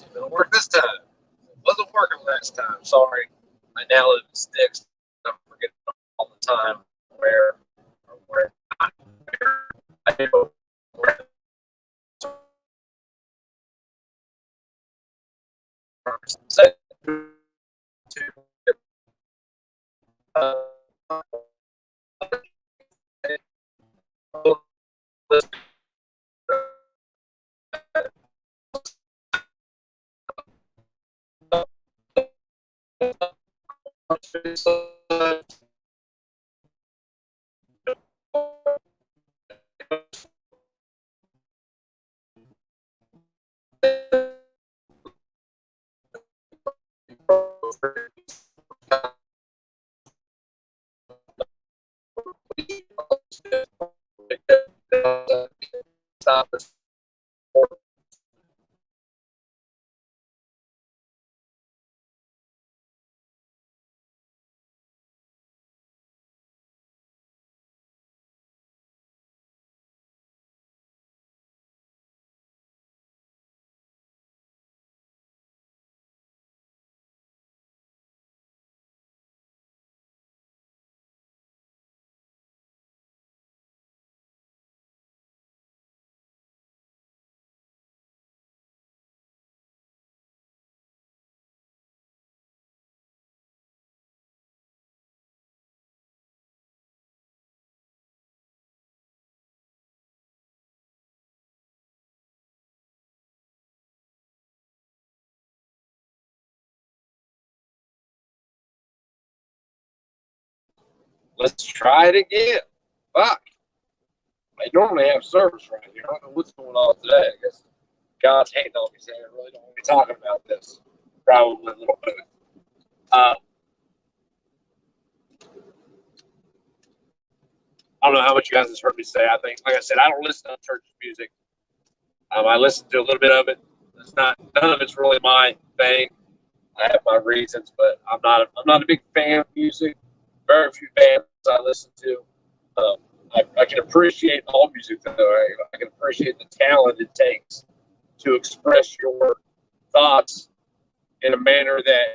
It's gonna work this time. It wasn't working last time. Sorry. I now live in sticks. I'm forgetting all the time where I do where stop this. Let's try it again. Fuck. I normally have service right here. I don't know what's going on today. I guess God's hating on me saying I really don't want to be talking about this. Probably a little bit. I don't know how much you guys have heard me say. I think, like I said, I don't listen to church music. I listen to a little bit of it. None of it's really my thing. I have my reasons, but I'm not a big fan of music. Very few bands I listen to. I can appreciate all music, though. I can appreciate the talent it takes to express your thoughts in a manner that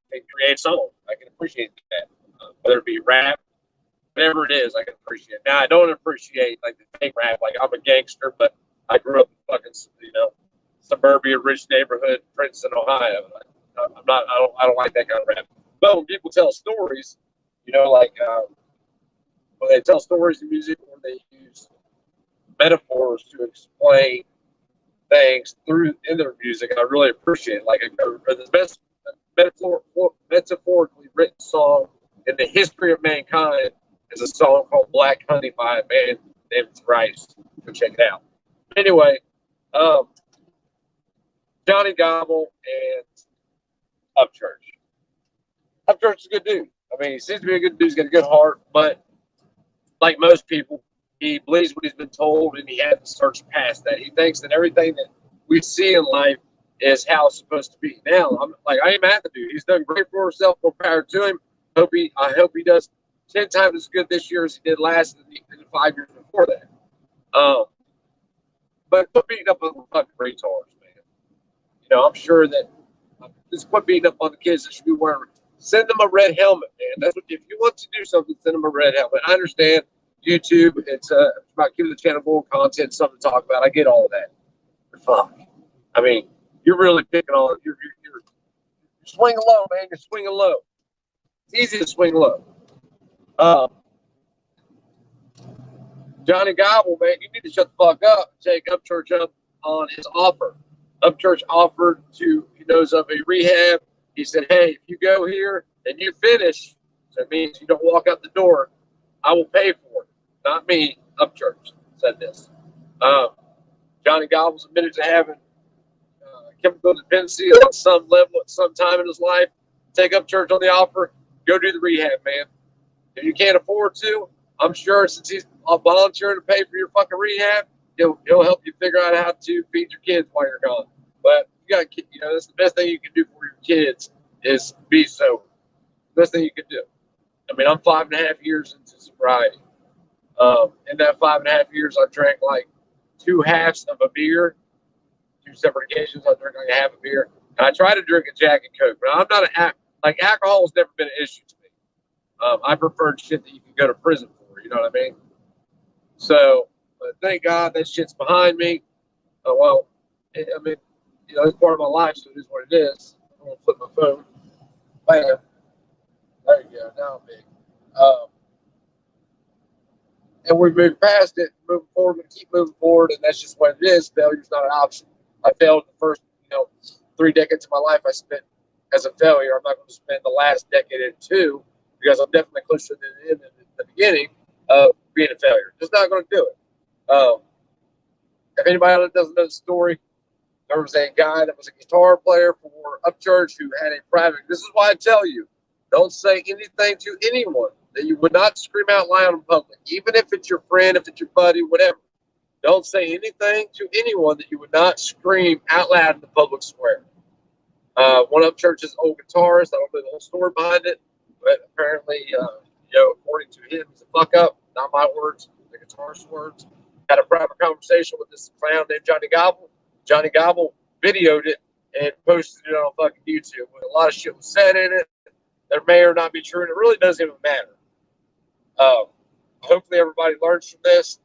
can create song. I can appreciate that, whether it be rap, whatever it is. I can appreciate it. Now, I don't appreciate like the fake rap. Like I'm a gangster, but I grew up in fucking suburbia, rich neighborhood, Princeton, Ohio. I'm not. I don't like that kind of rap. But when people tell stories, like when they tell stories in music, or they use metaphors to explain things in their music, I really appreciate it. Like the best metaphorically written song in the history of mankind is a song called Black Honey by a band named Thrice. Go check it out. Anyway, Johnny Gobble and Upchurch. Upchurch is a good dude. I mean, he seems to be a good dude. He's got a good heart, but like most people, he believes what he's been told, and he hasn't searched past that. He thinks that everything that we see in life is how it's supposed to be. Now, I ain't mad at the dude. He's done great for himself. More power to him. I hope he does 10 times as good this year as he did last in the 5 years before that. But quit beating up on the fucking retards, man. I'm sure that just quit beating up on the kids that should be wearing. Send them a red helmet, man. That's what. If you want to do something, send them a red helmet. I understand YouTube. It's about keeping the channel full of content, something to talk about. I get all of that. But fuck. I mean, you're really picking on. You're swinging low, man. You're swinging low. It's easy to swing low. Johnny Gobble, man, you need to shut the fuck up and take Upchurch up on his offer. Upchurch offered he knows of a rehab. He said, hey, if you go here and you finish, so it means you don't walk out the door, I will pay for it. Not me, Upchurch said this. Johnny Gobble's admitted to having chemical dependency on some level at some time in his life. Take Upchurch on the offer. Go do the rehab, man. If you can't afford to, I'm sure since he's volunteering to pay for your fucking rehab, he'll help you figure out how to feed your kids while you're gone. But you got, that's the best thing you can do for your kids is be sober. The best thing you can do. I mean, I'm 5.5 years into sobriety. In that 5.5 years, I drank like 2 halves of a beer 2 separate occasions. I drink like a half a beer. And I try to drink a Jack and Coke, but I'm not like alcohol has never been an issue to me. I prefer shit that you can go to prison for. You know what I mean? So thank God that shit's behind me. Well, I mean, you know, it's part of my life, so it is what it is. I'm gonna flip my phone. Bam. There you go. Now I'm big. And we move past it, moving forward, we keep moving forward, and that's just what it is. Failure's not an option. I failed the first, 3 decades of my life I spent as a failure. I'm not going to spend the last decade in 2 because I'm definitely closer to the end than the beginning of being a failure. Just not going to do it. If anybody doesn't know the story, there was a guy that was a guitar player for Upchurch who had a private. This is why I tell you, don't say anything to anyone that you would not scream out loud in public, even if it's your friend, if it's your buddy, whatever. Don't say anything to anyone that you would not scream out loud in the public square. One of Upchurch's old guitarists, I don't know the whole story behind it, but apparently, according to him, he's a fuck up. Not my words, the guitarist's words. Had a private conversation with this clown named Johnny Gobble. Johnny Gobble videoed it and posted it on fucking YouTube. A lot of shit was said in it that may or not be true, and it really doesn't even matter. Hopefully, everybody learns from this.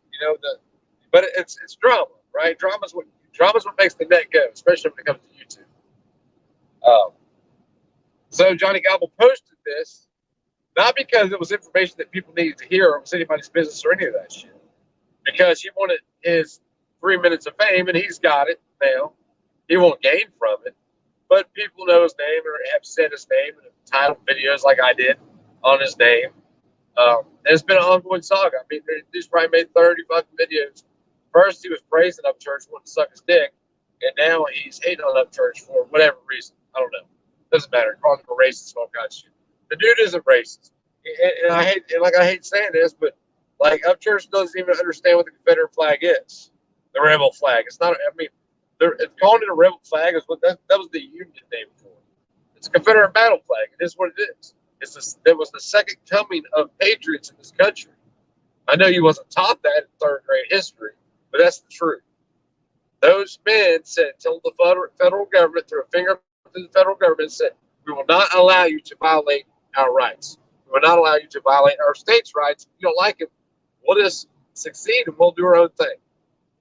But it's drama, right? Drama's what makes the net go, especially when it comes to YouTube. So Johnny Gobble posted this not because it was information that people needed to hear or it was anybody's business or any of that shit, because he wanted his 3 minutes of fame, and he's got it now. He won't gain from it, but people know his name or have said his name and have titled videos like I did on his name. It's been an ongoing saga. I mean, he's probably made 30 fucking videos. First, he was praising Upchurch, wanting to suck his dick, and now he's hating on Upchurch for whatever reason. I don't know. Doesn't matter. Calling him a racist, all kinds of shit. The dude isn't racist, and I hate saying this, but like Upchurch doesn't even understand what the Confederate flag is. The rebel flag. It's not. I mean, calling it a rebel flag is what that was the Union name for it. It's a Confederate battle flag. It is what it is. It was the second coming of patriots in this country. I know you wasn't taught that in 3rd grade history, but that's the truth. Those men said, told the federal government, threw a finger to the federal government, and said, we will not allow you to violate our rights. We will not allow you to violate our state's rights. If you don't like it, we'll just succeed and we'll do our own thing.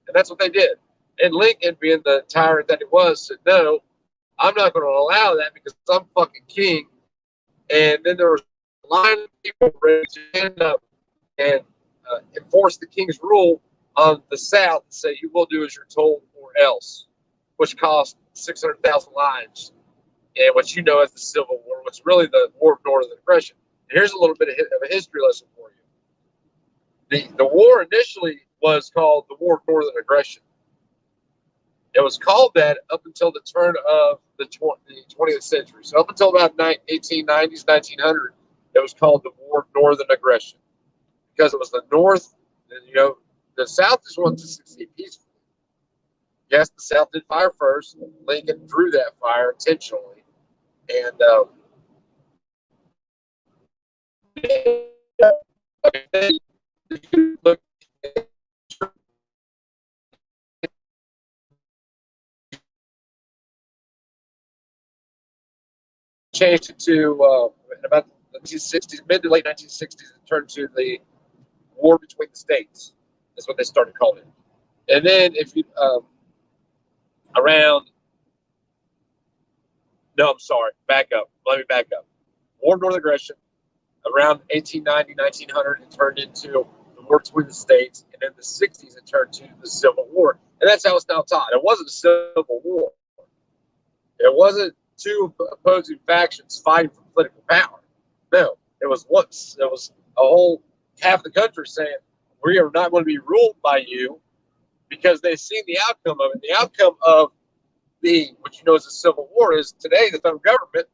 And that's what they did. And Lincoln, being the tyrant that he was, said, no, I'm not going to allow that because I'm fucking king. And then there was a line of people ready to stand up and enforce the king's rule on the South and say, you will do as you're told or else, which cost 600,000 lives. And what you know as the Civil War, what's really the War of Northern Aggression. And here's a little bit of a history lesson for you. The war initially was called the War of Northern Aggression. It was called that up until the turn of the 20th century. So up until about 1890s, 1900, it was called the War of Northern Aggression because it was the North. And, the South just wanted to succeed peacefully. Yes, the South did fire first. Lincoln drew that fire intentionally, and look. Changed it to in about the 1960s, mid to late 1960s, it turned to the war between the states. That's what they started calling it. And then if you back up. Let me back up. War of Northern Aggression, around 1890, 1900, it turned into the war between the states. And in the 60s, it turned to the Civil War. And that's how it's now taught. It wasn't a civil war. It wasn't 2 opposing factions fighting for political power. No, it was a whole half the country saying, we are not going to be ruled by you because they've seen the outcome of it. The outcome of what you know as a civil war is today the federal government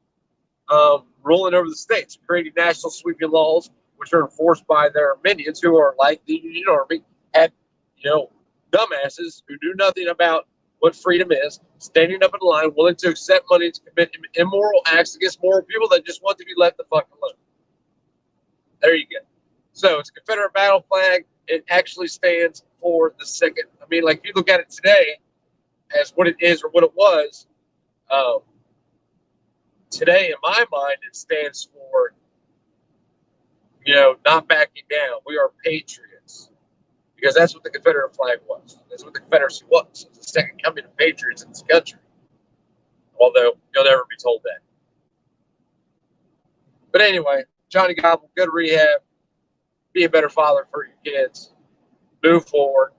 ruling over the states, creating national sweeping laws, which are enforced by their minions who are like the Union Army, had, dumbasses who do nothing about what freedom is, standing up in line, willing to accept money to commit immoral acts against moral people that just want to be left the fuck alone. There you go. So it's a Confederate battle flag. It actually stands for the second. I mean, like, if you look at it today, as what it is or what it was. Today, in my mind, it stands for, not backing down. We are patriots. Because that's what the Confederate flag was. That's what the Confederacy was. It's the second coming of patriots in this country. Although, you'll never be told that. But anyway, Johnny Gobble, go to rehab. Be a better father for your kids. Move forward.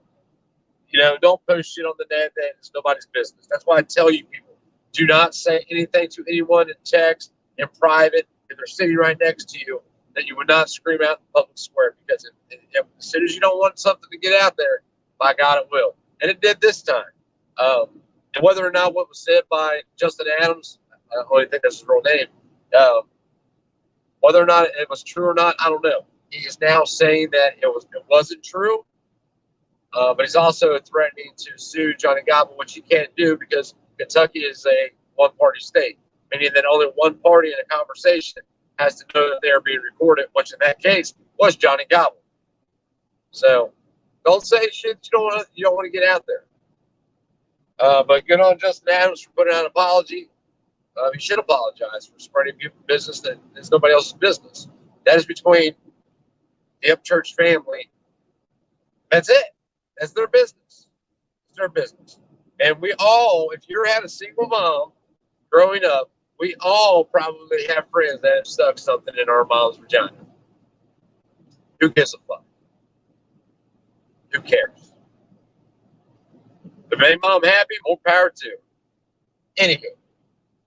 Don't post shit on the net that it's nobody's business. That's why I tell you people, do not say anything to anyone in text, in private, if they're sitting right next to you, that you would not scream out in the public square, because if as soon as you don't want something to get out there, by God, it will. And it did this time. And whether or not what was said by Justin Adams, I don't really think that's his real name, whether or not it was true or not, I don't know. He is now saying that it wasn't true. But he's also threatening to sue Johnny Gobble, which he can't do because Kentucky is a one-party state, meaning that only one party in a conversation has to know that they are being recorded, which in that case was Johnny Gobble. So don't say shit you don't want to get out there. But good on Justin Adams for putting out an apology. He should apologize for spreading people business that is nobody else's business. That is between the Upchurch family. That's it. That's their business. It's their business. And we all, if you had a single mom growing up, we all probably have friends that have stuck something in our mom's vagina. Who gives a fuck? Who cares? If they made mom happy, more power to her. Anywho,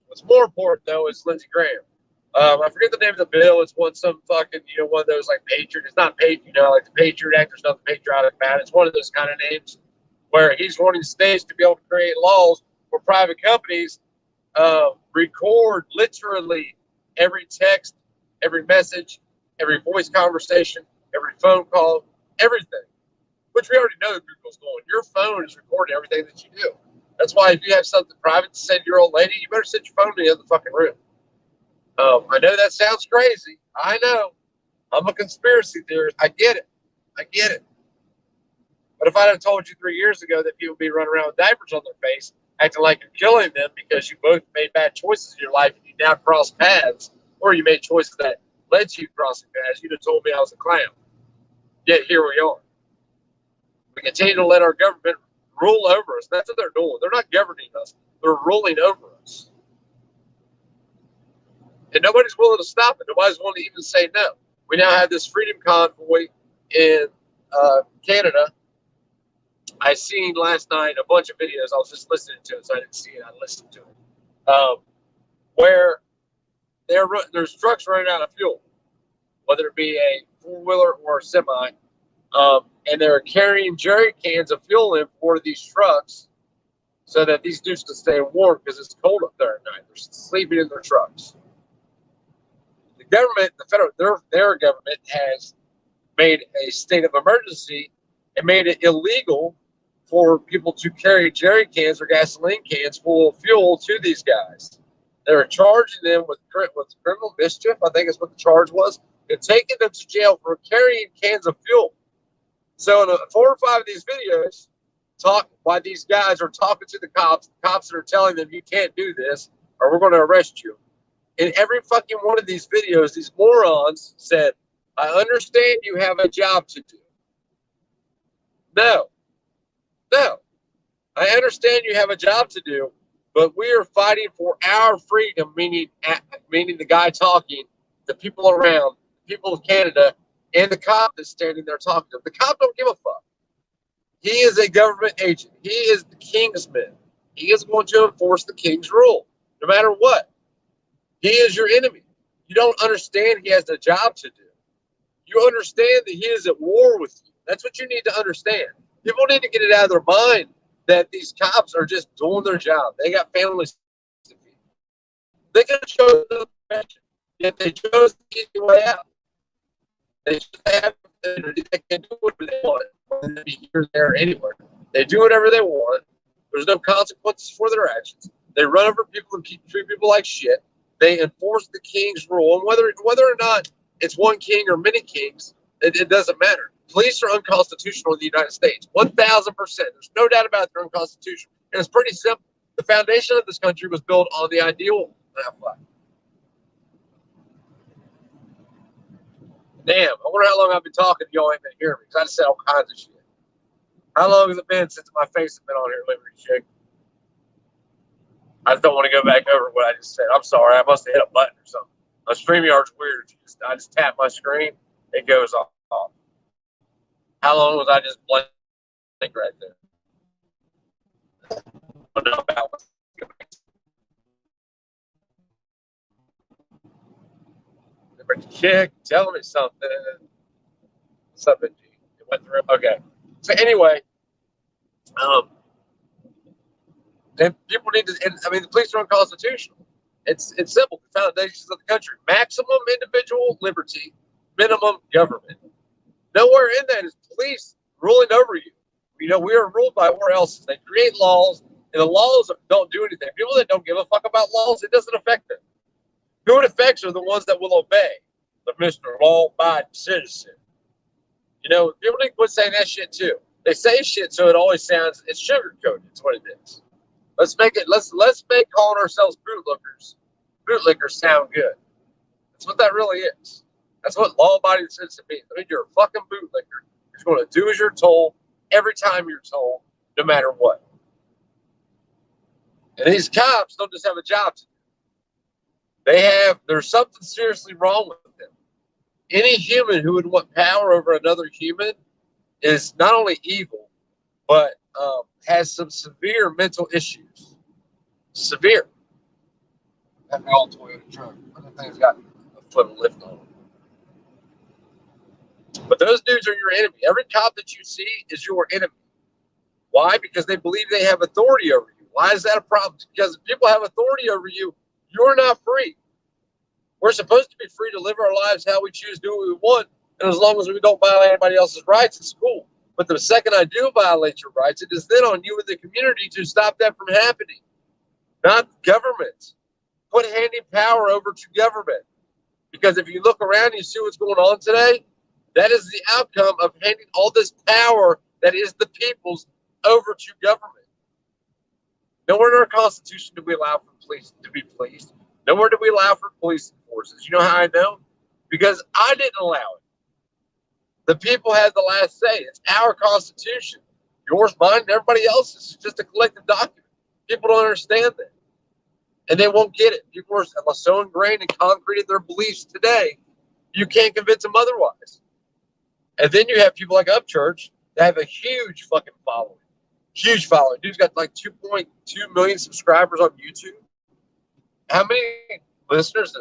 what's more important, though, is Lindsey Graham. I forget the name of the bill. It's some fucking, one of those like Patriot. It's not Patriot, like the Patriot Act. There's nothing patriotic about it. It's one of those kind of names where he's wanting states to be able to create laws where private companies record literally every text, every message, every voice conversation, every phone call, everything. Which we already know that Google's doing. Your phone is recording everything that you do. That's why if you have something private to send your old lady, you better send your phone to the other fucking room. I know that sounds crazy. I know. I'm a conspiracy theorist. I get it. But if I had told you 3 years ago that people would be running around with diapers on their face, acting like you're killing them because you both made bad choices in your life and you now cross paths, or you made choices that led to you crossing paths, you'd have told me I was a clown. Yet here we are. We continue to let our government rule over us. That's what they're doing. They're not governing us. They're ruling over us. And nobody's willing to stop it. Nobody's willing to even say no. We now have this freedom convoy in Canada. I seen last night a bunch of videos. I was just listening to it, so I didn't see it. I listened to it. Where there's trucks running out of fuel, whether it be a four-wheeler or a semi, and they're carrying jerry cans of fuel in for these trucks so that these dudes can stay warm because it's cold up there at night. They're sleeping in their trucks. The government, the federal, their government has made a state of emergency and made it illegal for people to carry jerry cans or gasoline cans full of fuel to these guys. They're charging them with criminal mischief, I think is what the charge was, and taking them to jail for carrying cans of fuel. So in 4 or 5 of these videos, why these guys are talking to the cops that are telling them you can't do this or we're going to arrest you. In every fucking one of these videos, these morons said, I understand you have a job to do. No. I understand you have a job to do, but we are fighting for our freedom, meaning the guy talking, the people around, the people of Canada, and the cop that's standing there talking to him. The cop don't give a fuck. He is a government agent. He is the king's man. He is going to enforce the king's rule, no matter what. He is your enemy. You don't understand he has a job to do. You understand that he is at war with you. That's what you need to understand. People need to get it out of their mind that these cops are just doing their job. They got families to feed. They could have chosen another profession, yet they chose the easy way out. They can do whatever they want, whether they be here, there, or anywhere. They do whatever they want. There's no consequences for their actions. They run over people and treat people like shit. They enforce the king's rule, and whether or not it's one king or many kings, it doesn't matter. Police are unconstitutional in the United States, 1,000%. There's no doubt about it, they're unconstitutional. And it's pretty simple. The foundation of this country was built on the ideal. Damn, I wonder how long I've been talking to y'all ain't been hearing me, because I just said all kinds of shit. How long has it been since my face has been on here, Liberty Chick? I just don't want to go back over what I just said. I'm sorry. I must have hit a button or something. My StreamYard's weird. I just tap my screen, it goes off. How long was I just blank right there? I don't know about Liberty Chick, tell me something. Something. It went through. Okay. So anyway, and people need to. I mean, the police are unconstitutional. It's simple. The foundations of the country: maximum individual liberty, minimum government. Nowhere in that is police ruling over you. You know, we are ruled by where else. They create laws, and the laws don't do anything. People that don't give a fuck about laws, it doesn't affect them. Who it affects are the ones that will obey. The Mr. Law-abiding citizen. You know, people need to quit saying that shit too. They say shit so it always sounds, it's sugar-coated. It's what it is. Let's make calling ourselves bootlickers sound good. That's what that really is. That's what law-abiding citizen means. I mean, you're a fucking bootlicker. You're going to do as you're told every time you're told, no matter what. And these cops don't just have a job to do. There's something seriously wrong with them. Any human who would want power over another human is not only evil, but has some severe mental issues. Severe. That big old Toyota truck. That thing's got a foot of lift on it. But those dudes are your enemy. Every cop that you see is your enemy. Why? Because they believe they have authority over you. Why is that a problem? Because if people have authority over you, you're not free. We're supposed to be free to live our lives how we choose, do what we want, and as long as we don't violate anybody else's rights, it's cool. But the second I do violate your rights, it is then on you and the community to stop that from happening, not government. Quit handing power over to government. Because if you look around and you see what's going on today, that is the outcome of handing all this power that is the people's over to government. Nowhere in our Constitution do we allow for police to be policed. Nowhere do we allow for police forces. You know how I know? Because I didn't allow it. The people had the last say. It's our Constitution. Yours, mine, and everybody else's. It's just a collective document. People don't understand that. And they won't get it. People are so ingrained and concrete in their beliefs today, you can't convince them otherwise. And then you have people like Upchurch that have a huge fucking following. Huge following. Dude's got like 2.2 million subscribers on YouTube. How many listeners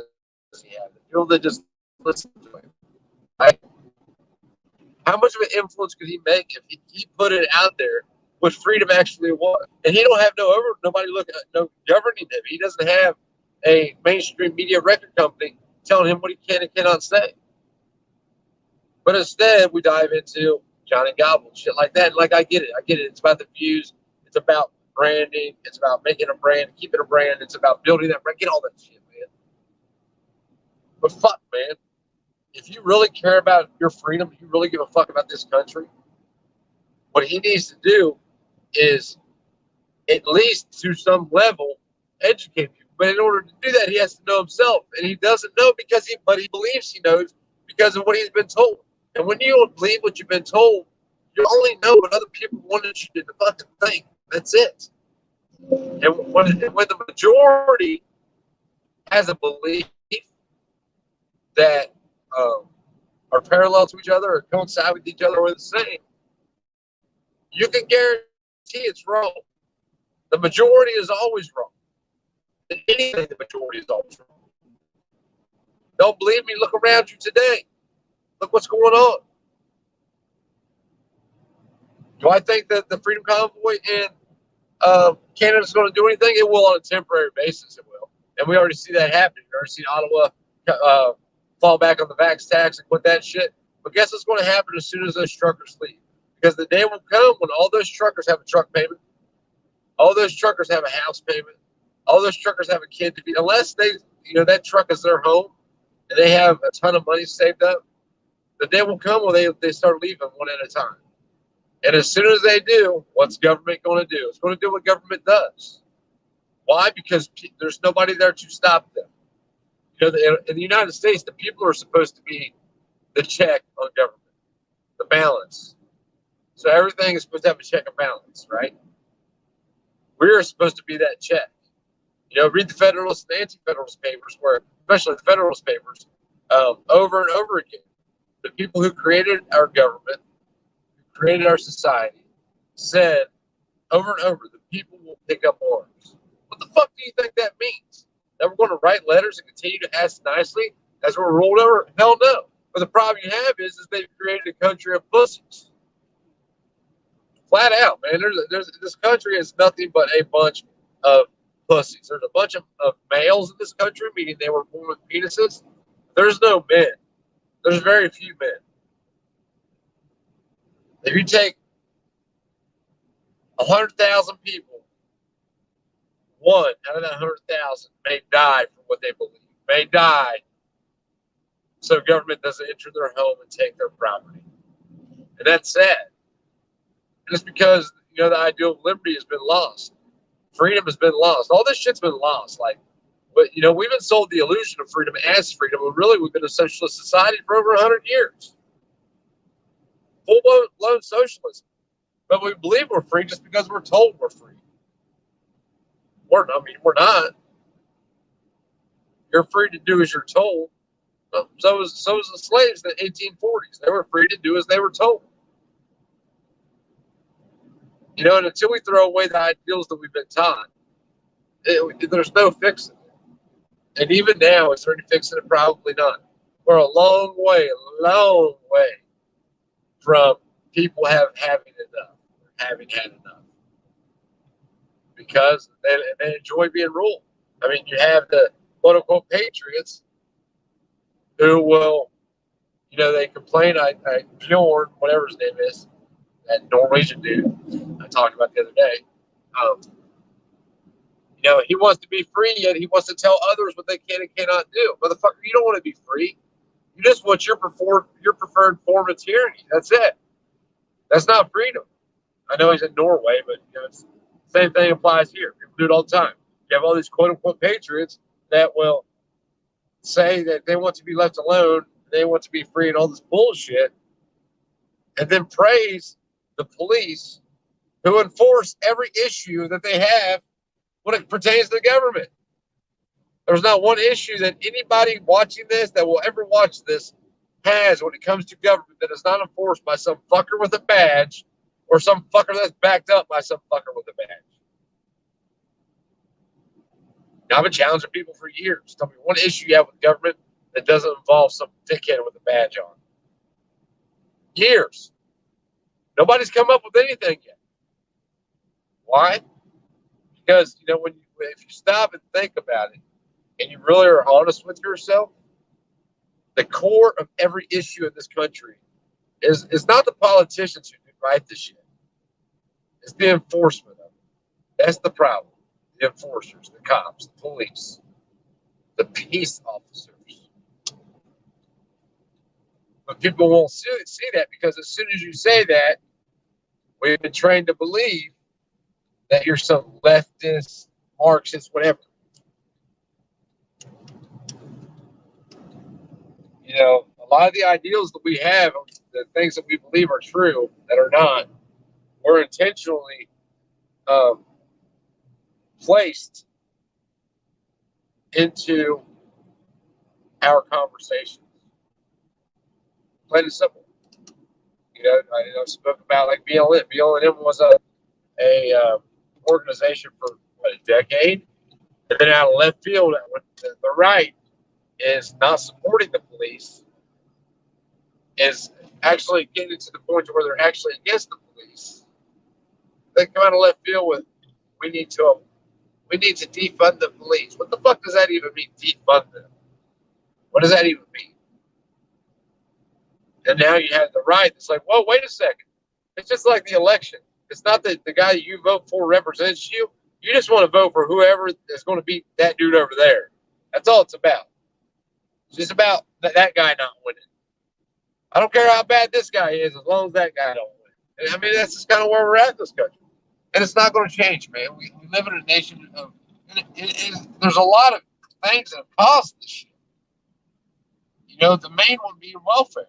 does he have? People that just listen to him. Right? How much of an influence could he make if he put it out there what freedom actually was? And he don't have nobody governing him. He doesn't have a mainstream media record company telling him what he can and cannot say. But instead, we dive into Johnny Gobble, shit like that. Like, I get it. It's about the views. It's about branding. It's about making a brand, keeping a brand. It's about building that brand. Get all that shit, man. But fuck, man. If you really care about your freedom, if you really give a fuck about this country, what he needs to do is, at least to some level, educate people. But in order to do that, he has to know himself. And he doesn't know but he believes he knows because of what he's been told. And when you don't believe what you've been told, you only know what other people wanted you to fucking think. That's it. And when the majority has a belief that are parallel to each other or coincide with each other or the same, you can guarantee it's wrong. The majority is always wrong. In anything, the majority is always wrong. Don't believe me? Look around you today. Look what's going on. Do I think that the Freedom Convoy in Canada is going to do anything? It will on a temporary basis. It will. And we already see that happening. We already seen Ottawa fall back on the vax tax and quit that shit. But guess what's going to happen as soon as those truckers leave? Because the day will come when all those truckers have a truck payment. All those truckers have a house payment. All those truckers have a kid to feed. Unless that truck is their home and they have a ton of money saved up, the day will come when they start leaving one at a time. And as soon as they do, what's government going to do? It's going to do what government does. Why? Because there's nobody there to stop them. You know, in the United States, the people are supposed to be the check on government, the balance. So everything is supposed to have a check and balance, right? We're supposed to be that check. You know, read the Federalist and Anti-Federalist papers, where, especially the Federalist papers, over and over again. The people who created our government, who created our society, said over and over, the people will pick up arms. What the fuck do you think that means? That we're going to write letters and continue to ask nicely as we're rolled over? Hell no. But the problem you have is they've created a country of pussies. Flat out, man. This country is nothing but a bunch of pussies. There's a bunch of males in this country, meaning they were born with penises. There's no men. There's very few men. If you take 100,000 people, one out of that 100,000 may die from what they believe. May die so government doesn't enter their home and take their property. And that's sad. And it's because, you know, the ideal of liberty has been lost. Freedom has been lost. All this shit's been lost. But, you know, we've been sold the illusion of freedom as freedom, but really we've been a socialist society for over 100 years. Full-blown socialism. But we believe we're free just because we're told we're free. We're not. You're free to do as you're told. So was the slaves in the 1840s. They were free to do as they were told. You know, and until we throw away the ideals that we've been taught, there's no fixing it. And even now, is there any fixing it? Probably not. We're a long way from people having enough, having had enough. Because they enjoy being ruled. I mean, you have the quote-unquote patriots who will, you know, they complain. Bjorn, whatever his name is, that Norwegian dude I talked about the other day, you know, he wants to be free, yet he wants to tell others what they can and cannot do. Motherfucker, you don't want to be free. You just want your preferred form of tyranny. That's it. That's not freedom. I know he's in Norway, but you know, it's the same thing applies here. People do it all the time. You have all these quote-unquote patriots that will say that they want to be left alone, they want to be free and all this bullshit, and then praise the police who enforce every issue that they have when it pertains to the government. There's not one issue that anybody watching this, that will ever watch this, has when it comes to government that is not enforced by some fucker with a badge or some fucker that's backed up by some fucker with a badge. Now, I've been challenging people for years. Tell me one issue you have with government that doesn't involve some dickhead with a badge on. Years. Nobody's come up with anything yet. Why? Because, you know, if you stop and think about it, and you really are honest with yourself, the core of every issue in this country is not the politicians who write this shit. It's the enforcement of it. That's the problem. The enforcers, the cops, the police, the peace officers. But people won't see that, because as soon as you say that, we've been trained to believe that you're some leftist, Marxist, whatever. You know, a lot of the ideals that we have, the things that we believe are true that are not, were intentionally placed into our conversations. Plain and simple. You know, I spoke about like BLM. BLM was a organization for what, a decade, and then out of left field, the right is not supporting the police, is actually getting to the point where they're actually against the police. They come out of left field with, we need to defund the police. What the fuck does that even mean, defund them? What does that even mean? And now you have the right. It's like, whoa, wait a second. It's just like the election. It's not that the guy you vote for represents you. You just want to vote for whoever is going to beat that dude over there. That's all it's about. It's just about that guy not winning. I don't care how bad this guy is, as long as that guy don't win. And I mean, that's just kind of where we're at in this country. And it's not going to change, man. We live in a nation of, there's a lot of things that have caused this shit. You know, the main one being welfare.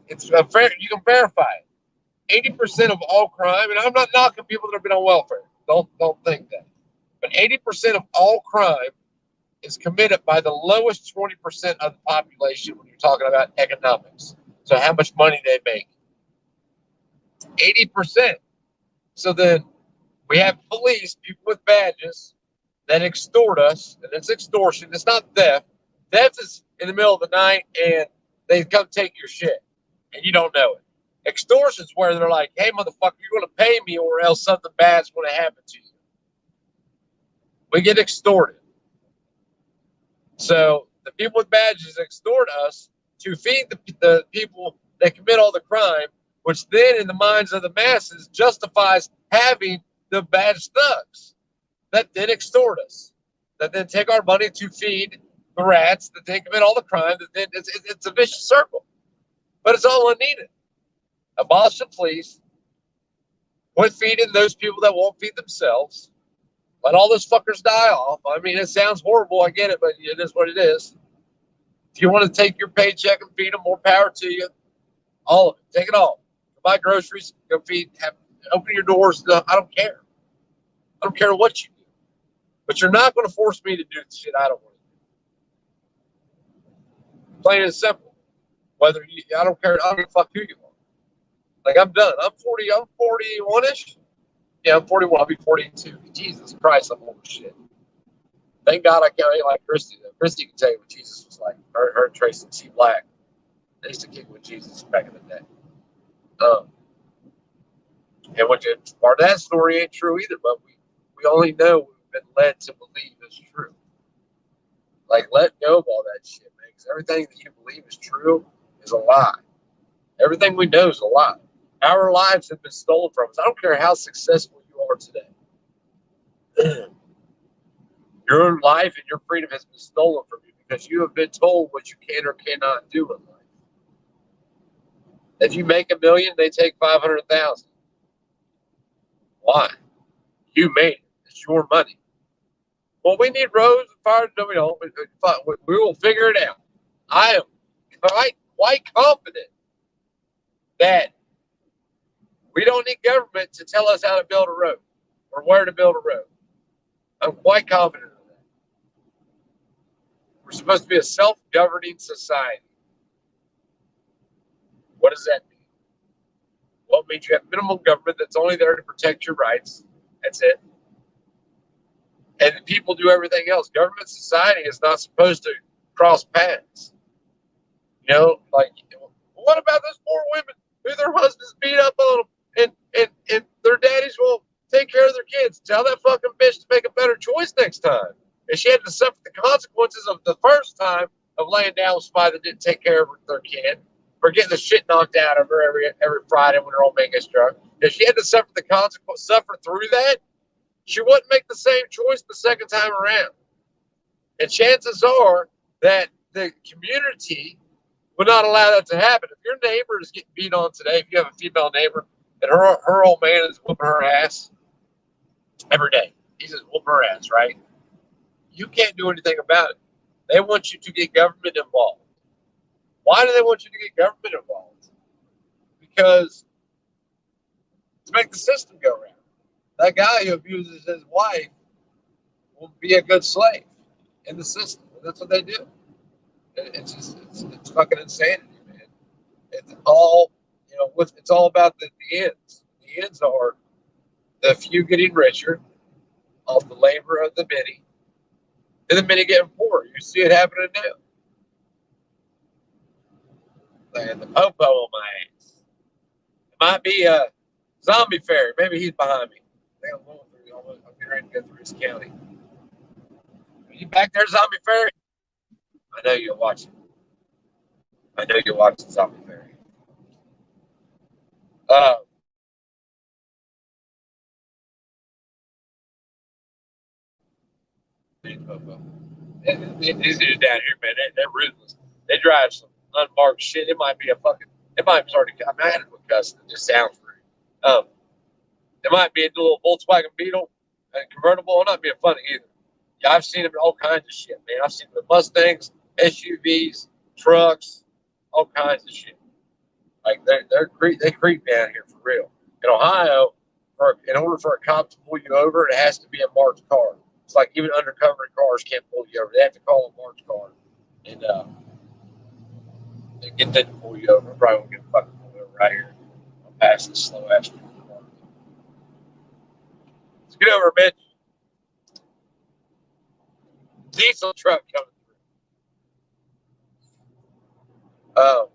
It's a fair, you can verify it. 80% of all crime, and I'm not knocking people that have been on welfare. Don't think that. But 80% of all crime is committed by the lowest 20% of the population when you're talking about economics. So how much money they make. 80%. So then we have police, people with badges that extort us, and it's extortion. It's not theft. Theft is in the middle of the night and they come take your shit and you don't know it. Extortion is where they're like, hey, motherfucker, you're going to pay me or else something bad's going to happen to you. We get extorted. So the people with badges extort us to feed the people that commit all the crime, which then in the minds of the masses justifies having the badge thugs that then extort us, that then take our money to feed the rats, that then commit all the crime, that then it's a vicious circle. But it's all unneeded. Abolish the police, quit feeding those people that won't feed themselves, let all those fuckers die off. I mean, it sounds horrible, I get it, but it is what it is. If you want to take your paycheck and feed them, more power to you. All of it. Take it all. Go buy groceries, go feed, open your doors. I don't care. I don't care what you do. But you're not going to force me to do the shit I don't want to do. Plain and simple. Whether you, I don't care. I don't give a fuck who you are. Like, I'm done. I'm 41-ish. Yeah, I'm 41. I'll be 42. Jesus Christ, I'm old as shit. Thank God I can't like Christy. Christy can tell you what Jesus was like. Her and Tracy C. Black. They used to kick with Jesus back in the day. And what part of that story ain't true either, but we only know we've been led to believe is true. Like, let go of all that shit, man. Because everything that you believe is true is a lie. Everything we know is a lie. Our lives have been stolen from us. I don't care how successful you are today. Your life and your freedom has been stolen from you because you have been told what you can or cannot do in life. If you make $1 million, they take 500,000. Why? You made it. It's your money. Well, we need roads and fires. No, we don't. We will figure it out. I am quite confident that we don't need government to tell us how to build a road or where to build a road. I'm quite confident of that. We're supposed to be a self-governing society. What does that mean? Well, it means you have minimum government that's only there to protect your rights. That's it. And people do everything else. Government society is not supposed to cross paths. You know, like, what about those poor women who their husbands beat up on them and their daddies will take care of their kids? Tell that fucking bitch to make a better choice next time. And she had to suffer the consequences of the first time of laying down with somebody that didn't take care of their kid, for getting the shit knocked out of her every Friday when her old man gets drunk. If she had to suffer the consequence, suffer through that, she wouldn't make the same choice the second time around. And chances are that the community would not allow that to happen. If your neighbor is getting beat on today, if you have a female neighbor and her old man is whooping her ass every day, he's just whooping her ass, right? You can't do anything about it. They want you to get government involved. Why do they want you to get government involved? Because to make the system go round. That guy who abuses his wife will be a good slave in the system. That's what they do. It's fucking insanity, man. It's all, you know, it's all about the ends. The ends are the few getting richer off the labor of the many, and the many getting poorer. You see it happening now. And the popo on my ass. It might be a zombie fairy. Maybe he's behind me. I think I'm getting ready to go through his county. Are you back there, zombie fairy? I know you're watching. I know you're watching zombie fairy. These dudes down here, man, they're ruthless. They drive some unmarked shit. It might be a fucking It might be already. I mean, I had to put cussing. It just sounds rude. It might be a little Volkswagen Beetle and convertible. I'm not being funny either. Yeah, I've seen them in all kinds of shit, man. I've seen them in Mustangs, SUVs, trucks, all kinds of shit. Like they creep down here for real. In Ohio, in order for a cop to pull you over, it has to be a marked car. It's like even undercover cars can't pull you over. They have to call a marked car and get them to pull you over. I probably won't get fucking pulled over right here. I'll pass this slow ass car. Let's get over, Mitch. Diesel truck coming through.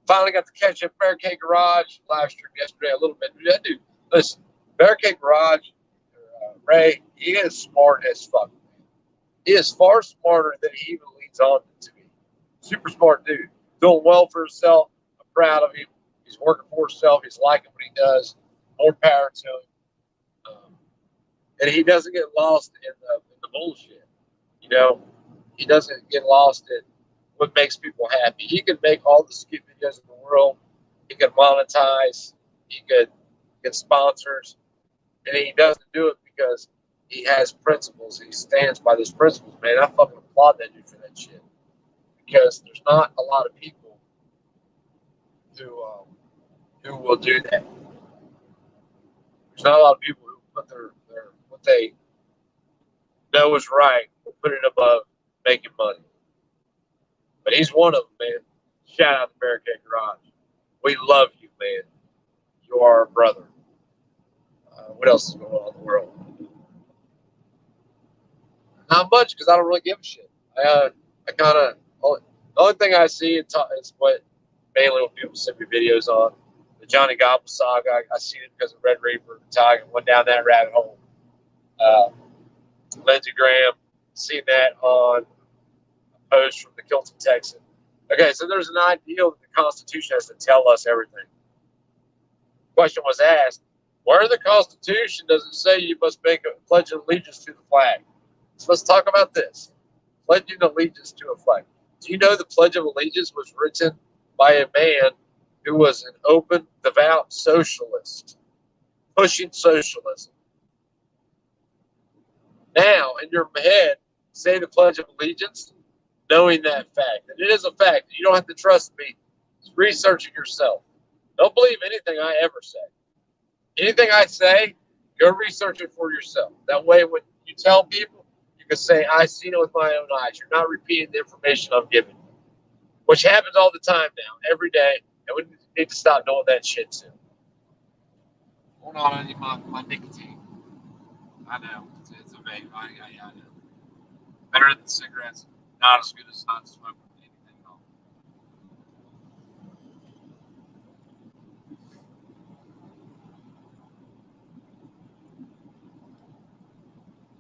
Finally got the Cashapp Barricade Garage live stream yesterday a little bit. Dude, listen, Barricade Garage, Ray, he is smart as fuck. He is far smarter than he even leads on to be. Super smart dude. Doing well for himself. I'm proud of him. He's working for himself. He's liking what he does. More power to him. And he doesn't get lost in the bullshit. You know, he doesn't get lost in what makes people happy. He can make all the skit videos in the world. He can monetize. He could get sponsors. And he doesn't do it because he has principles. He stands by those principles, man. I fucking applaud that dude for that shit. Because there's not a lot of people who will do that. There's not a lot of people who put their what they know is right, put it above making money. But he's one of them, man. Shout out to Barricade Garage. We love you, man. You are our brother. What else is going on in the world? Not much, because I don't really give a shit. I kind of, the only thing I see is what mainly when people send me videos on. The Johnny Gobble saga, I seen it because of Red Reaper, the Tiger, went down that rabbit hole. Lindsey Graham, seen that on a post from the Kilton Texan. Okay, so there's an ideal that the Constitution has to tell us everything. Question was asked, where in the Constitution does it say you must make a pledge of allegiance to the flag? So let's talk about this. Pledging allegiance to a flag. Do you know the Pledge of Allegiance was written by a man who was an open, devout socialist, pushing socialism? Now, in your head, say the Pledge of Allegiance, knowing that fact. And it is a fact. You don't have to trust me. Just research it yourself. Don't believe anything I ever say. Anything I say, go research it for yourself. That way, when you tell people, you can say, I've seen it with my own eyes. You're not repeating the information I'm giving you, which happens all the time now, every day. And we need to stop doing that shit soon. Hold on, I need my nicotine. I know. It's a vape. I know. Better than cigarettes. Not as good as not smoking anything at all.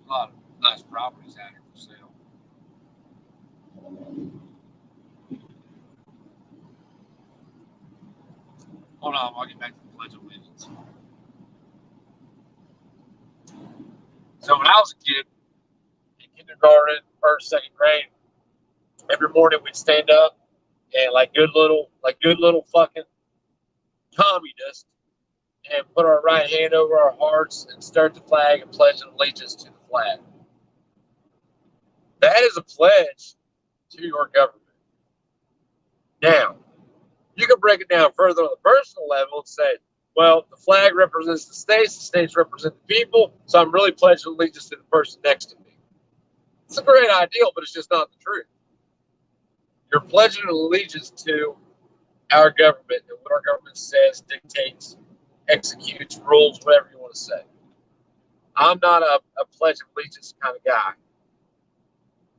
A lot of nice properties out here for sale. Hold on, I'll get back to the Pledge of Allegiance. So when I was a kid, in kindergarten, first, second grade, every morning we'd stand up and like good little fucking communists and put our right hand over our hearts and start the flag and pledge allegiance to the flag. That is a pledge to your government. Now, you can break it down further on the personal level and say, well, the flag represents the states represent the people, so I'm really pledging allegiance to the person next to me. It's a great ideal, but it's just not the truth. You're pledging allegiance to our government and what our government says, dictates, executes, rules, whatever you want to say. I'm not a pledge of allegiance kind of guy.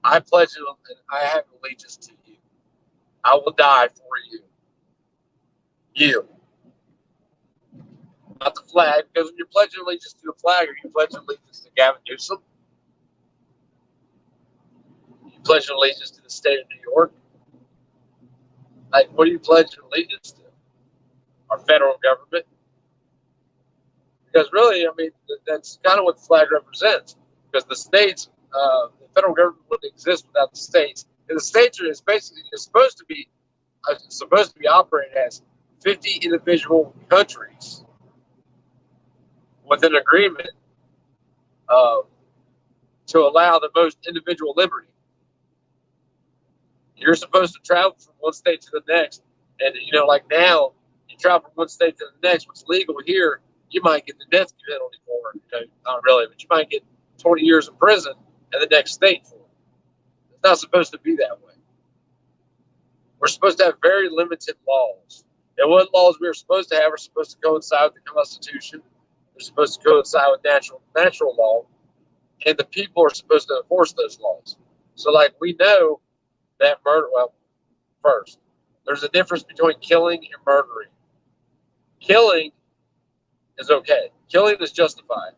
I have allegiance to you. I will die for you. You. Not the flag, because when you're pledging allegiance to the flag, are you pledging allegiance to Gavin Newsom? You pledging allegiance to the state of New York? Like, what are you pledging allegiance to? Our federal government? Because really, I mean, that's kind of what the flag represents. Because the states, the federal government wouldn't exist without the states. And the states are supposed to be operated as 50 individual countries with an agreement to allow the most individual liberty. You're supposed to travel from one state to the next. And, like now, you travel from one state to the next, what's legal here, you might get the death penalty for it. Not really, but you might get 20 years in prison in the next state for it. It's not supposed to be that way. We're supposed to have very limited laws. And what laws we're supposed to have are supposed to coincide with the Constitution. They're supposed to coincide with natural law. And the people are supposed to enforce those laws. So, like, we know that murder, well, first, there's a difference between killing and murdering. Killing is okay. Killing is justified.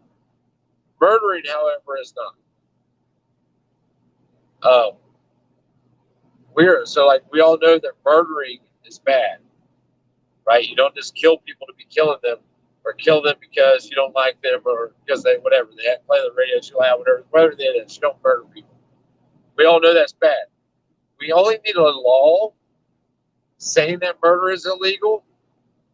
Murdering, however, is not. We all know that murdering is bad, right? You don't just kill people to be killing them, or kill them because you don't like them, or because they play the radio too loud, whatever it is. You don't murder people. We all know that's bad. We only need a law saying that murder is illegal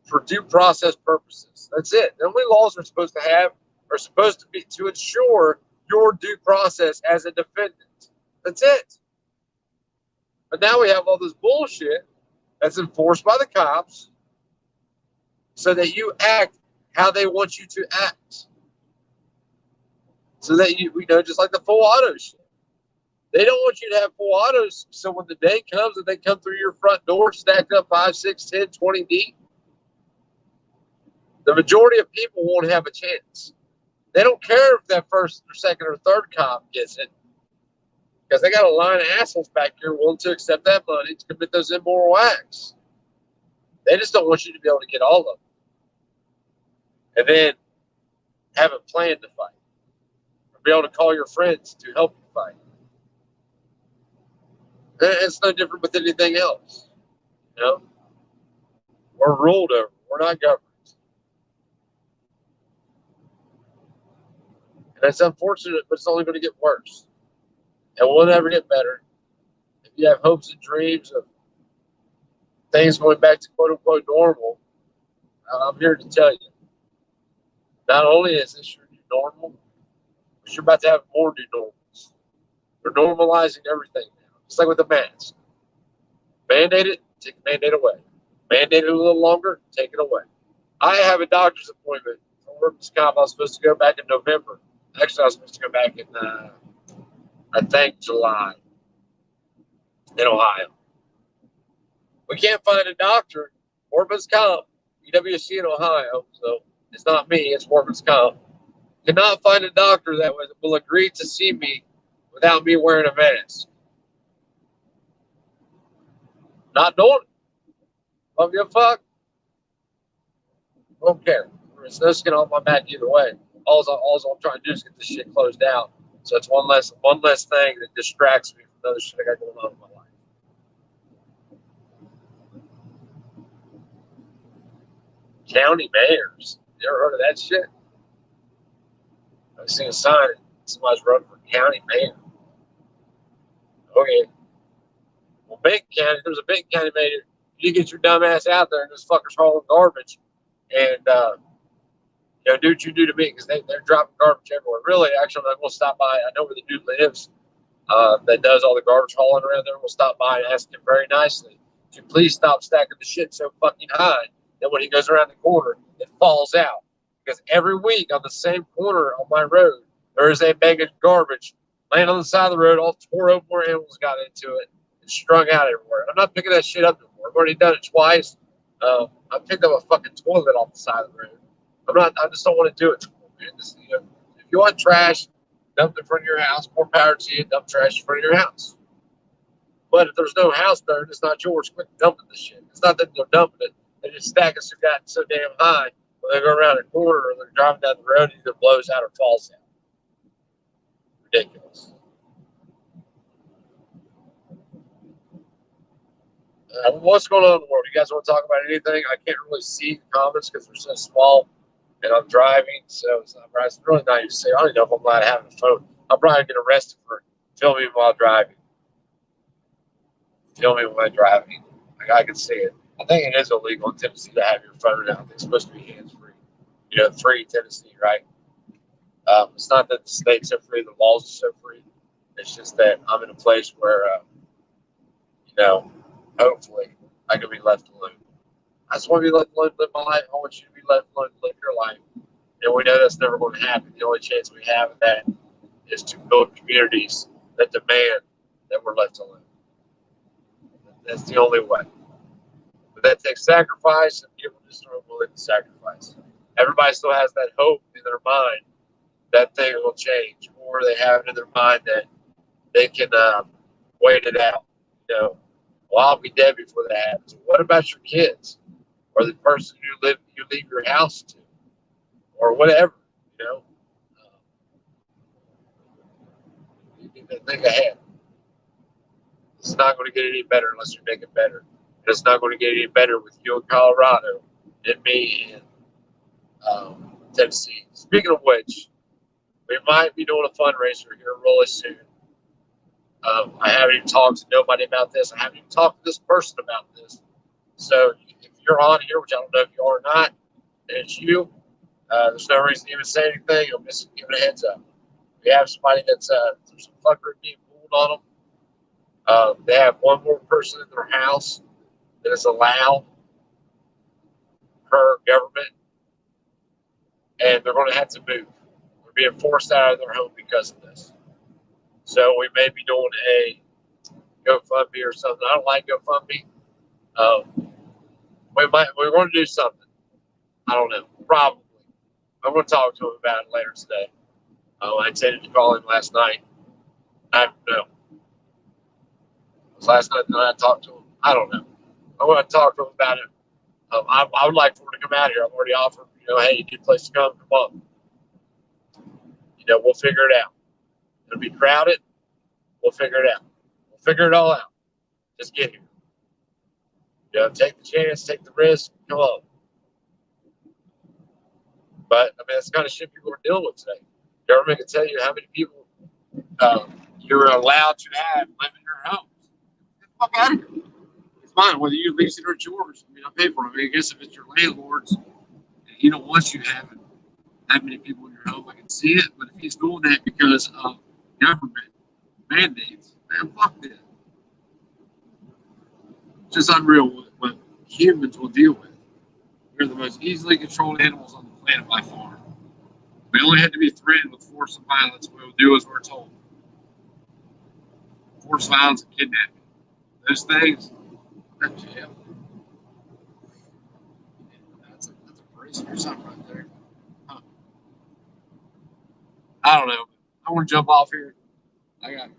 for due process purposes. That's it. The only laws we're supposed to have are supposed to be to ensure your due process as a defendant. That's it. But now we have all this bullshit that's enforced by the cops so that you act how they want you to act. So that just like the full auto shit. They don't want you to have full autos, so when the day comes and they come through your front door stacked up 5, 6, 10, 20 deep, the majority of people won't have a chance. They don't care if that first or second or third cop gets it, because they got a line of assholes back here willing to accept that money to commit those immoral acts. They just don't want you to be able to get all of them. And then have a plan to fight. Or be able to call your friends to help you fight. It's no different with anything else. We're ruled over. We're not governed. And it's unfortunate, but it's only going to get worse. And we'll never get better. If you have hopes and dreams of things going back to quote-unquote normal, I'm here to tell you, not only is this your new normal, but you're about to have more new normals. They're normalizing everything now. Just like with the mask. Mandate it, take the mandate away. Mandate it a little longer, take it away. I have a doctor's appointment for workers' comp. I was supposed to go back in November. Actually, I was supposed to go back in, I think, July in Ohio. We can't find a doctor, workers' comp, UWC in Ohio, so it's not me, it's workers' comp. Cannot find a doctor that will agree to see me without me wearing a mask. Not doing it. Don't give a fuck. Don't care. There's no skin on my back either way. All I'm trying to do is get this shit closed out. So it's one less thing that distracts me from the other shit I got going on in my life. County mayors. You ever heard of that shit? I've seen a sign. Somebody's running for county mayor. Okay. Well, there's a Benton County mayor. You get your dumb ass out there and this fucker's hauling garbage and do what you do to me, because they're dropping garbage everywhere. Really, actually, I'm going to stop by. I know where the dude lives that does all the garbage hauling around there. We'll stop by and ask him very nicely to please stop stacking the shit so fucking high that when he goes around the corner, it falls out. Because every week on the same corner on my road, there is a bag of garbage laying on the side of the road, all tore open where animals got into it and strung out everywhere. I'm not picking that shit up anymore. I've already done it twice. I picked up a fucking toilet off the side of the road. I just don't want to do it. Man. If you want trash, dump it in front of your house. More power to you. Dump trash in front of your house. But if there's no house there and it's not yours, quit dumping the shit. It's not that they're dumping it. They just stack it so damn high when they go around a corner or they're driving down the road, it either blows out or falls out. Ridiculous. What's going on in the world? You guys want to talk about anything? I can't really see the comments because they're so small. And I'm driving, so it's really not even safe. I don't even know if I'm allowed to have a phone. I'll probably get arrested for filming while driving. Filming while driving. I can see it. I think it is illegal in Tennessee to have your phone out. It's supposed to be hands-free. You know, free Tennessee, right? It's not that the states are free, the laws are so free. It's just that I'm in a place where, you know, hopefully I can be left alone. I just want to be left alone to live my life. I want you to be left alone to live your life. And we know that's never going to happen. The only chance we have of that is to build communities that demand that we're left alone. That's the only way. But that takes sacrifice, and people just aren't willing to sacrifice. Everybody still has that hope in their mind that things will change, or they have it in their mind that they can wait it out. You know, well, I'll be dead before that happens. What about your kids, or the person you leave your house to, or whatever? You know, you need to think ahead. It's not going to get any better unless you make it better. And it's not going to get any better with you in Colorado and me in Tennessee. Speaking of which, we might be doing a fundraiser here really soon. I haven't even talked to nobody about this. I haven't even talked to this person about this. So if you're on here, which I don't know if you are or not, and it's you, there's no reason to even say anything. I'm just giving a heads up. We have somebody that's there's some fuckery being pulled on them. They have one more person in their house that is allowed per government, and they're going to have to move. They're being forced out of their home because of this. So we may be doing a GoFundMe or something. I don't like GoFundMe. We're going to do something. I don't know. Probably. I'm going to talk to him about it later today. I intended to call him last night. I don't know. It was last night that I talked to him. I don't know. I'm going to talk to him about it. I would like for him to come out here. I've already offered, hey, you need a place to come up. We'll figure it out. It'll be crowded. We'll figure it out. We'll figure it all out. Just get here. Take the chance, take the risk. Come on. But, that's the kind of shit people are dealing with today. Government can tell you how many people you're allowed to have live in your house. Get the fuck out of here. It's mine, whether you lease it or it's yours. I pay for it. I guess if it's your landlord's, and he don't want you having that many people in your home, I can see it. But if he's doing that because of government mandates, man, fuck that. It's just unreal what humans will deal with. We're the most easily controlled animals on the planet by far. We only had to be threatened with force and violence. We will do as we're told. Force, violence, and kidnapping. Those things, that's jail. That's a prison or something right there. Huh. I don't know. I want to jump off here. I got,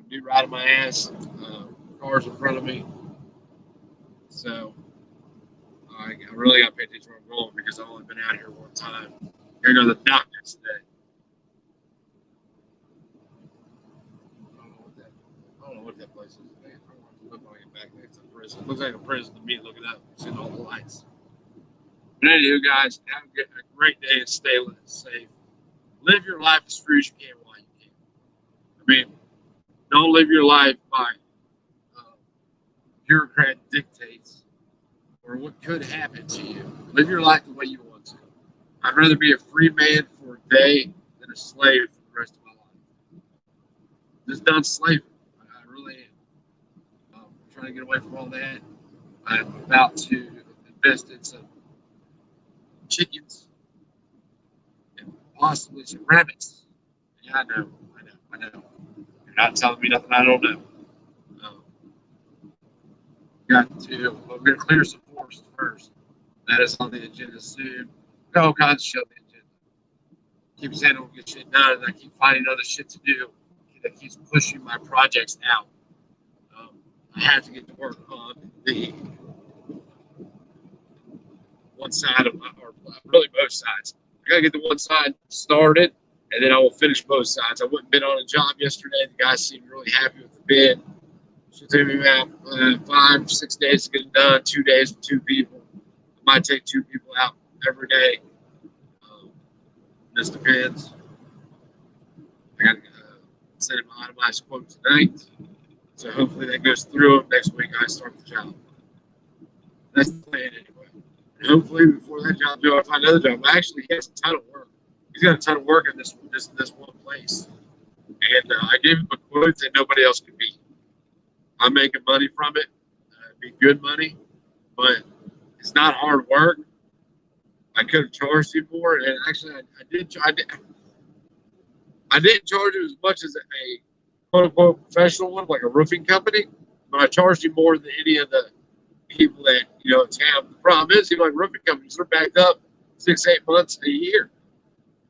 dude riding my ass. Cars in front of me. So, I really got to pay attention where I'm going because I've only been out here one time. Here go the doctors today. I don't know what that place is. Man, I don't want to look when I get back next to the prison. It looks like a prison to me looking up, seeing all the lights. But anywho, guys, have a great day and stay safe. Live your life as free as you can while you can. Don't live your life by bureaucrat dictates or what could happen to you. Live your life the way you want to. I'd rather be a free man for a day than a slave for the rest of my life. Just done slavery. I really am. I'm trying to get away from all that. I'm about to invest in some chickens and possibly some rabbits. Yeah, I know. You're not telling me nothing I don't know. We're going to clear some forests first. That is on the agenda soon. Got all kinds of shit on the agenda. Keep saying I don't get shit done, and I keep finding other shit to do that keeps pushing my projects out. I have to get to work on the one side of or really both sides. I got to get the one side started, and then I will finish both sides. I went and bid on a job yesterday. The guy seemed really happy with the bid. It took me about 5-6 days to get it done, 2 days with 2 people. I might take 2 people out every day. This depends. I got to send him an itemized quote tonight. So hopefully that goes through. Next week I start the job. That's the plan anyway. And hopefully, before that job, I find another job. Actually, he has a ton of work. He's got a ton of work in this one place. And I gave him a quote that nobody else could beat. I'm making money from it. It'd be good money, but it's not hard work. I could have charged you more, and actually, I didn't charge you as much as a quote unquote professional one, like a roofing company, but I charged you more than any of the people that in town. The problem is, like roofing companies, they're backed up 6-8 months a year.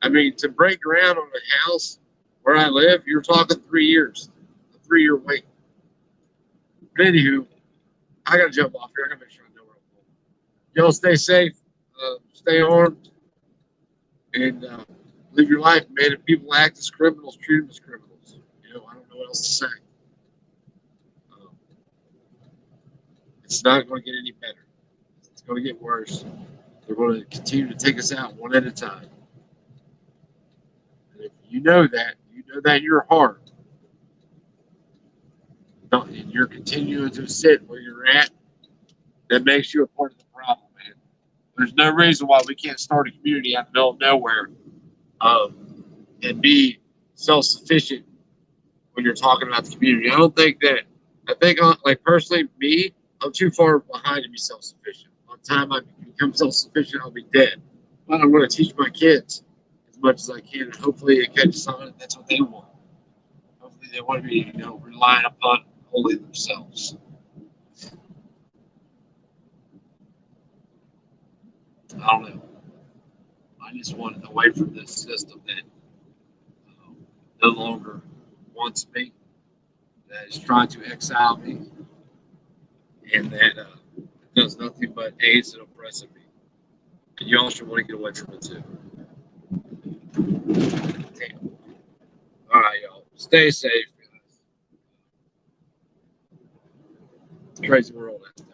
I mean, to break ground on a house where I live, you're talking 3 years, a 3-year wait. But anywho, I gotta jump off here. I gotta make sure I know where I'm going. Y'all stay safe, stay armed, and live your life, man. If people act as criminals, treat them as criminals. I don't know what else to say. It's not going to get any better. It's going to get worse. They're going to continue to take us out one at a time. And if you know that in your heart, and you're continuing to sit where you're at, that makes you a part of the problem, man. There's no reason why we can't start a community out in the middle of nowhere and be self-sufficient when you're talking about the community. I think like personally, me, I'm too far behind to be self-sufficient. By the time I become self-sufficient, I'll be dead. But I'm going to teach my kids as much as I can, and hopefully it catches on, and that's what they want. Hopefully they want to be, relying upon only themselves. I don't know. I just want away from this system that no longer wants me, that is trying to exile me, and that does nothing but aids and oppressing me. And y'all should want to get away from it too. Damn. All right, y'all. Stay safe, guys. Crazy world out there.